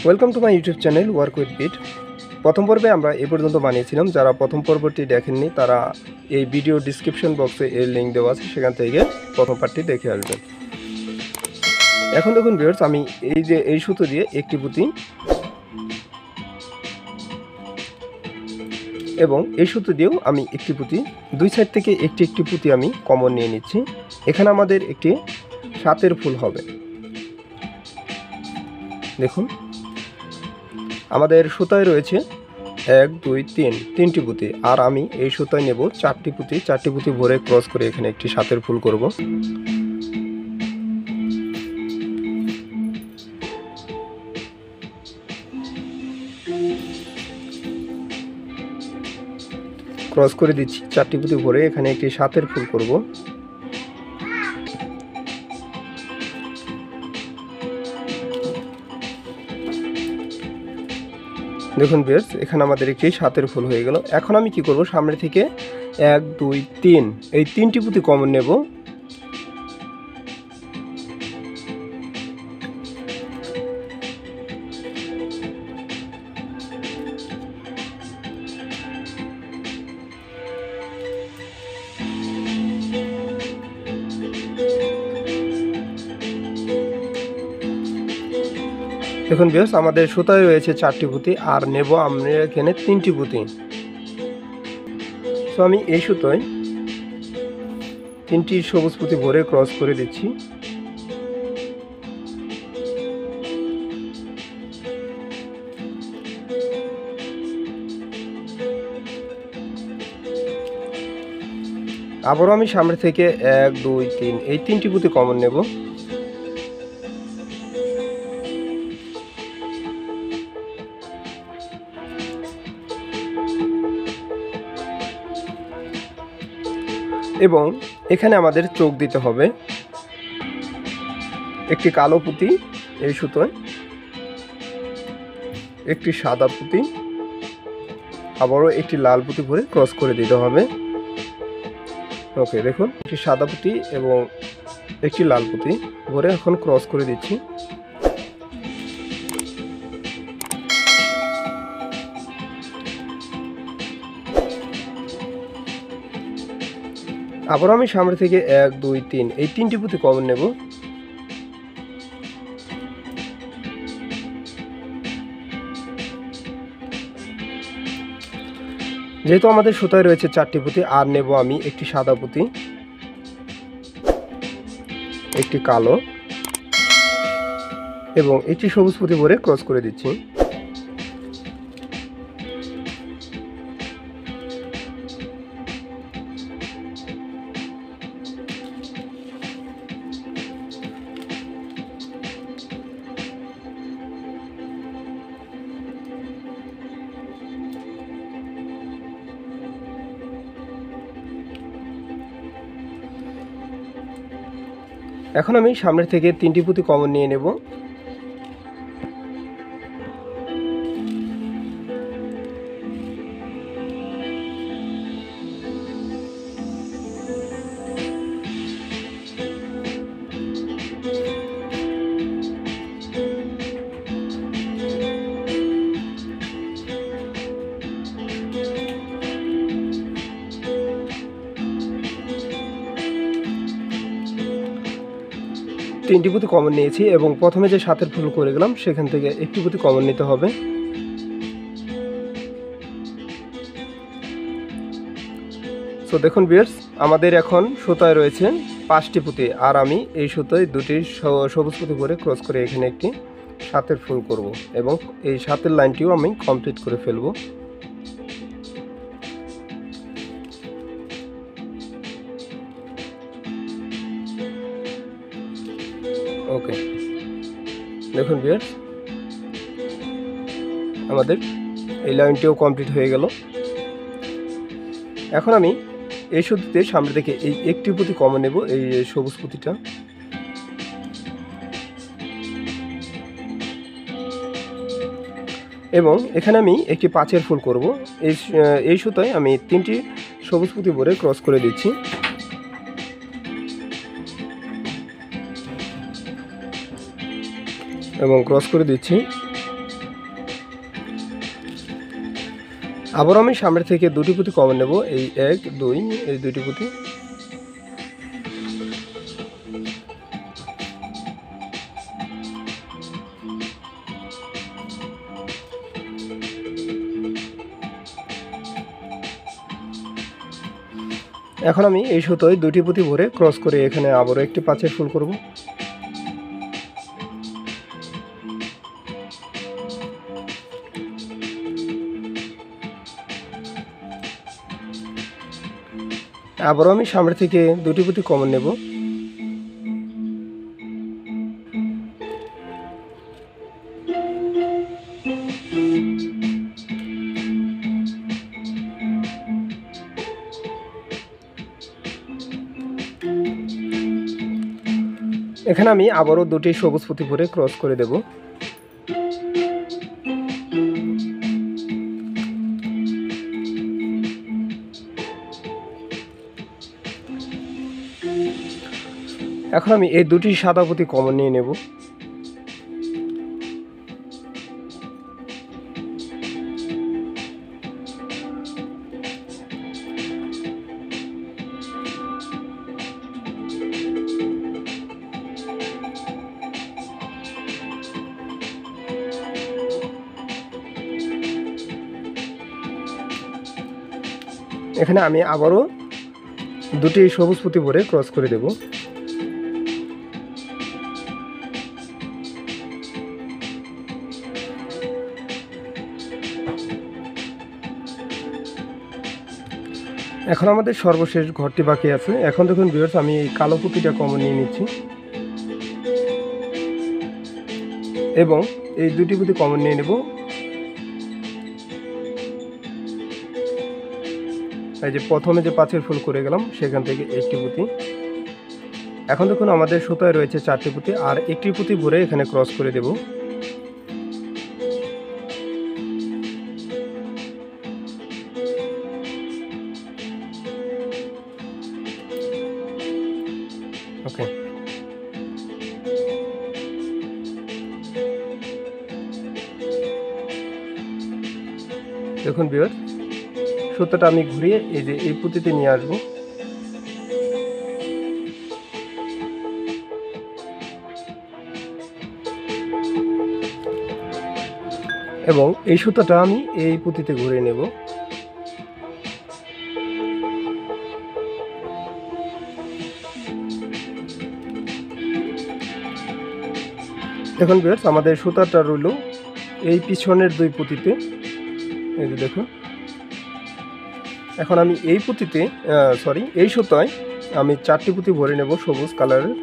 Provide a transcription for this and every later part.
Welcome to my YouTube channel work with বিড। প্রথম পর্বে আমরা এ পর্যন্ত বানিয়েছিলাম। যারা প্রথম পর্বটি দেখেননি তারা এই ভিডিও ডিসক্রিপশন বক্সে এর লিঙ্ক দেওয়া আছে, সেখান থেকে প্রথম পার্টটি দেখে আসবেন। এখন দেখুন ভিউয়ার্স, আমি এই সুতো দিয়ে একটি পুঁতি এবং এই সুতো দিয়েও আমি একটি পুঁতি, দুই সাইড থেকে একটি একটি পুঁতি আমি কমন নিয়ে নিচ্ছি। এখানে আমাদের একটি সাতের ফুল হবে। দেখুন আমাদের সুতায় রয়েছে 1 2 3 তিনটি পুঁতি, আর আমি এই সুতায় নেব চারটি পুঁতি ভরে ক্রস করে এখানে একটি সাতের ফুল করব। ক্রস করে দিচ্ছি, চারটি পুঁতি ভরে এখানে একটি সাতের ফুল করব। দেখুন ভিউয়ার্স, এখানে আমাদের একটি সাতের ফুল হয়ে গেল। এখন আমি কি করব, সামনে থেকে 1 2 3 এই তিনটি পুঁতি কমন নেব। দেখুন ভিউয়ার্স, আমাদের সুতায় রয়েছে চারটি পুঁতি, আর নেব আমরা এখানে তিনটি পুঁতি। তো আমি এই সুতোয় তিনটি সবুজ পুঁতি ভরে ক্রস করে দিচ্ছি। আবারও আমি সামনে থেকে 1 2 3 এই তিনটি পুঁতি কমন নেব। এবং এখানে আমাদের চোখ দিতে হবে। একটি কালো পুঁতি এই সুতোয়, একটি সাদা পুঁতি, আবারও একটি লাল পুঁতি ভরে ক্রস করে দিতে হবে। ওকে, দেখুন একটি সাদা পুঁতি এবং একটি লাল পুঁতি ভরে এখন ক্রস করে দিচ্ছি। আবারও আমি সামনে থেকে 1 2 3 এই তিনটি পুঁতি কমন নেব। যেহেতু আমাদের সুতায় রয়েছে চারটি পুঁতি, আর নেব আমি একটি সাদা পুঁতি, একটি কালো এবং একটি সবুজ পুঁতি ভরে ক্রস করে দিচ্ছি। এখন আমি সামনের থেকে তিনটি পুঁতি কমন নিয়ে নেব। তিনটি পুঁতি কমন নিয়েছি এবং প্রথমে যে সাতের ফুল করে গেলাম সেখান থেকে একটি পুঁতি কমন নিতে হবে। সো দেখুন ভিউয়ার্স, আমাদের এখন সুতায় রয়েছে 5টি পুঁতি, আর আমি এই সুতোয় দুটি সবুজ পুঁতি করে ক্রস করে এখানে একটি সাতের ফুল করব এবং এই সাতের লাইনটিও আমি কমপ্লিট করে ফেলব। ওকে, দেখুন ভিউয়ার্স, আমাদের এই লাইনটিও কমপ্লিট হয়ে গেল। এখন আমি এই সুতোতে সামনে থেকে এই একটি পুঁতি কমন নেব, এই সবুজ পুঁতিটা, এবং এখানে আমি একটি 5-এর ফুল করব। এই সুতোয় আমি তিনটি সবুজ পুঁতি ভরে ক্রস করে দিচ্ছি। এবং ক্রস করে দিচ্ছি। আবার আমি সামনের থেকে দুটি পুঁতি কমন নেব, এই 1 2 এই দুটি পুঁতি। এখন আমি এই সুতোয় দুটি পুঁতি ভরে ক্রস করে এখানে আবারও একটি পাঁচের ফুল করব। আবারও আমি সামনে থেকে দুটি পুঁতি কমন নেব। এখানে আমি আবারও দুটি সবুজ পুঁতি ভরে ক্রস করে দেব। এখন আমি এই দুটি সাদা পুঁতি কমন নিয়ে নেব। এখানে আমি আবারও দুটি সবুজ পুঁতি ভরে ক্রস করে দেব। এখন আমাদের সর্বশেষ ঘরটি বাকি আছে। এখন দেখুন ভিউয়ার্স, আমি এই কালো পুঁতিটা কমন নিয়ে নিচ্ছি এবং এই দুটি পুঁতি কমন নিয়ে নেব। এই যে প্রথমে যে পাঁচের ফুল করে গেলাম সেখান থেকে একটি পুঁতি। এখন দেখুন আমাদের সুতায় রয়েছে চারটি পুঁতি, আর একটি পুঁতি ভরে এখানে ক্রস করে দেব। ওকে, দেখুন ভিউয়ার্স, সুতাটা আমি ঘুরিয়ে এই যে এই পুঁতিতে নিয়ে আসবো এবং এই সুতাটা আমি এই পুঁতিতে ঘুরিয়ে নেব। দেখুন ভিউয়ার্স, আমাদের সুতাটা রইল এই পিছনের দুই পুঁতিতে। এই যে দেখুন, এখন আমি এই পুঁতিতে এই সুতায় আমি চারটি পুঁতি ভরে নেব সবুজ কালারের।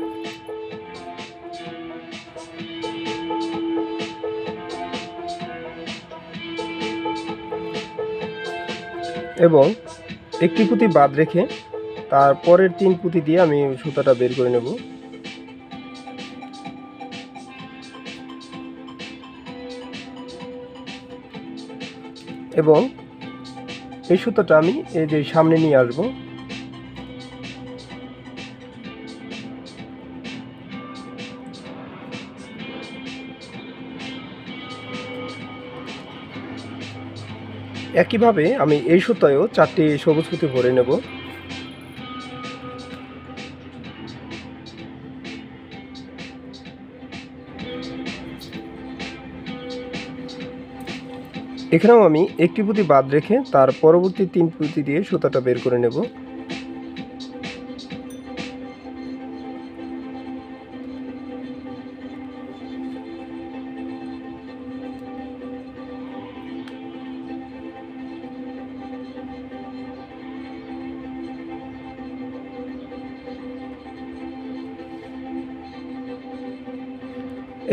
এবং একটি পুঁতি বাদ রেখে তারপরের তিন পুঁতি দিয়ে আমি সুতাটা বের করে নেব। এবং এই সুতাটা আমি এই যে সামনে নিয়ে আসব। একইভাবে আমি এই সুতায়ও চারটি সবুজ পুঁতি ভরে নেব। এখানেও আমি একটি পুঁতি বাদ রেখে তার পরবর্তী তিন পুঁতি দিয়ে সুতাটা বের করে নেব।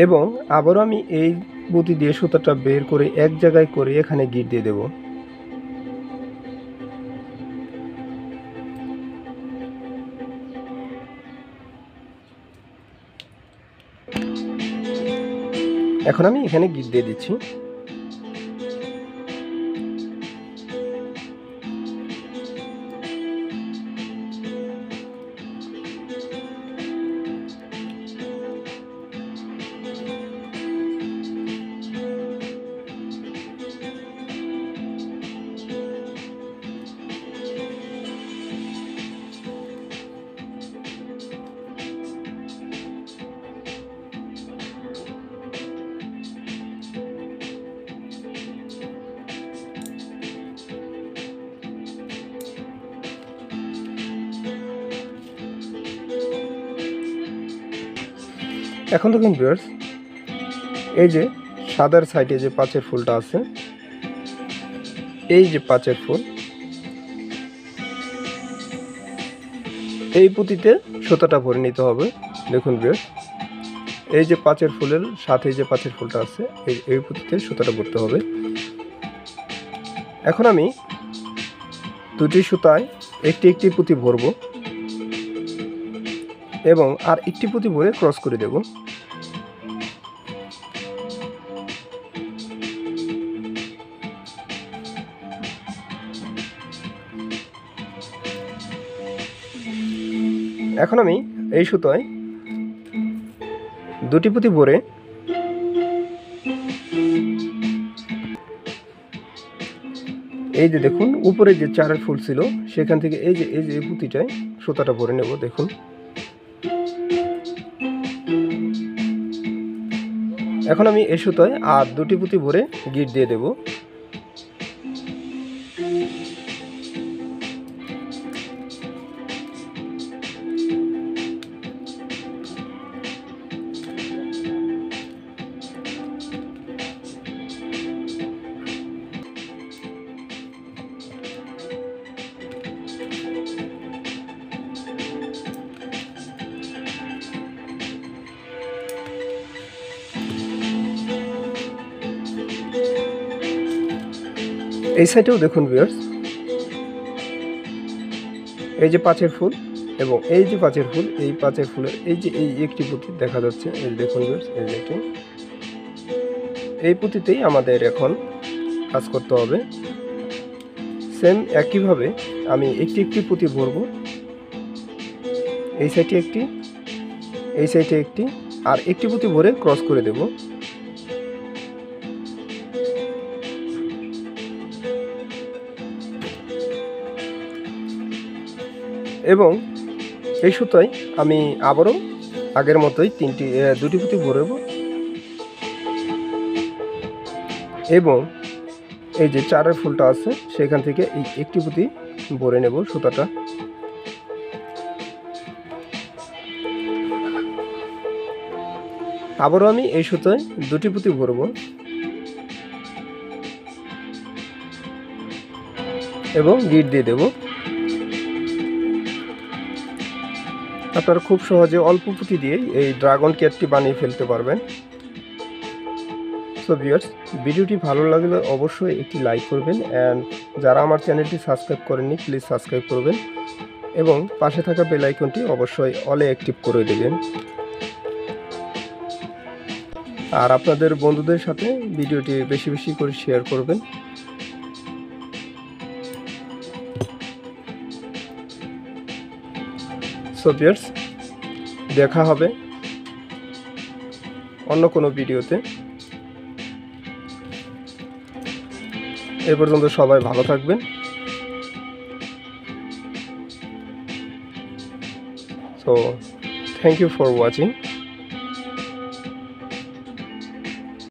এবং আবারও আমি এই পুঁতি দিয়ে সুতাটা বের করে এক জায়গায় করে এখানে গিট দিয়ে দেব। এখন আমি এখানে গিট দিয়ে দিচ্ছি। এখন দেখুন ভিউয়ার্স, এই যে সাদার সাইডে যে পাঁচের ফুলটা আছে, এই যে পাঁচের ফুল, এই পুঁতিতে সুতাটা ভরে নিতে হবে। দেখুন ভিউয়ার্স, এই যে পাঁচের ফুলের সাথে যে পাঁচের ফুলটা আছে, এই পুঁতিতে সুতাটা ভরতে হবে। এখন আমি দুটি সুতায় একটি একটি পুঁতি ভরবো এবং আর একটি পুঁতি ভরে ক্রস করে দেব। এখন আমি এই সুতায় দুটি পুঁতি ভরে এই যে দেখুন উপরে যে চারের ফুল ছিল সেখান থেকে এই যে এই পুঁতিটায় সুতাটা ভরে নেব। দেখুন এখন আমি এই সুতায় আর দুটি পুঁতি ভরে গিট দিয়ে দেব। এই সাইডেও দেখুন ভিউয়ার্স, এই যে পাঁচের ফুল এবং এই যে পাঁচের ফুল, এই পাঁচের ফুলের এই যে এই একটি পুঁতি দেখা যাচ্ছে, এই দেখুন ভিউয়ার্স, এই যে একটি, এই পুঁতিতেই আমাদের এখন কাজ করতে হবে। সেম একইভাবে আমি একটি একটি পুঁতি ভরব, এই সাইডে একটি, এই সাইডে একটি, আর একটি পুঁতি ভরে ক্রস করে দেব। এবং এই সুতায় আমি আবারও আগের মতোই দুটি পুঁতি ভরব এবং এই যে চারের ফুলটা আছে সেখান থেকে এই একটি পুঁতি ভরে নেব সুতাটা। আবারও আমি এই সুতায় দুটি পুঁতি ভরব এবং গিট দিয়ে দেব। আপনারা খুব সহজে অল্প পুঁতি দিয়ে এই ড্রাগন ক্যাটটি বানিয়ে ফেলতে পারবেন। সো ভিউয়ার্স, ভিডিওটি ভালো লাগলে অবশ্যই একটি লাইক করবেন, অ্যান্ড যারা আমার চ্যানেলটি সাবস্ক্রাইব করেননি প্লিজ সাবস্ক্রাইব করবেন এবং পাশে থাকা বেল আইকনটি অবশ্যই অলে অ্যাক্টিভ করে দেবেন। আর আপনাদের বন্ধুদের সাথে ভিডিওটি বেশি বেশি করে শেয়ার করবেন। সো ভিউয়ার্স, দেখা হবে অন্য কোনো ভিডিওতে। এ পর্যন্ত সবাই ভালো থাকবেন। So thank you for watching.